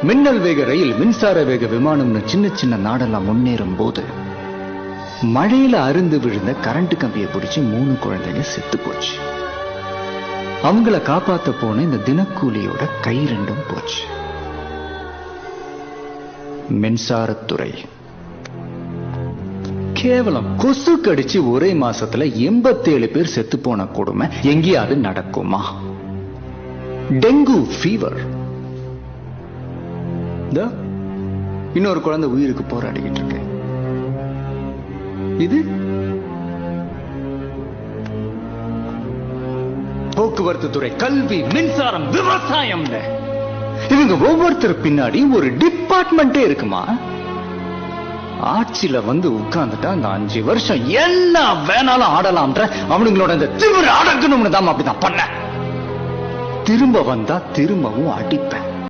மின்னல் வேக ரயில், மின்சார வேக விமானம்னு சின்ன சின்ன நாடெல்லாம் முன்னேறும் போது மழையில அருந்து விழுந்த கரண்ட் கம்பியை பிடிச்சு 3 குழந்தைங்க செத்து போச்சு. அவங்கள காப்பாத்த போன இந்த தினக்கூலியோட கை 2 போச்சு. மின்சாரத்துறை கேவலம் கொசு கடிச்சு ஒரே மாசத்துல 87 பேர் செத்து போன கொடுமை எங்கேயாவது நடக்குமா? டெங்கு ஃபீவர், இன்னொரு குழந்தை உயிருக்கு போராடிக்கிட்டு இருக்கு. இது போக்குவரத்து துறை, கல்வி, மின்சாரம், விவசாயம், இவங்க ஒவ்வொருத்தர் பின்னாடி ஒரு டிபார்ட்மெண்டே இருக்குமா? ஆட்சியில வந்து உட்கார்ந்துட்டா அந்த 5 வருஷம் என்ன வேணாலும் ஆடலாம்ன்ற அவனுங்களோட இந்த திமிர அடக்கணும்னு தான் அப்படிதான் பண்ண. திரும்ப வந்தா திரும்பவும் அடிப்பேன்.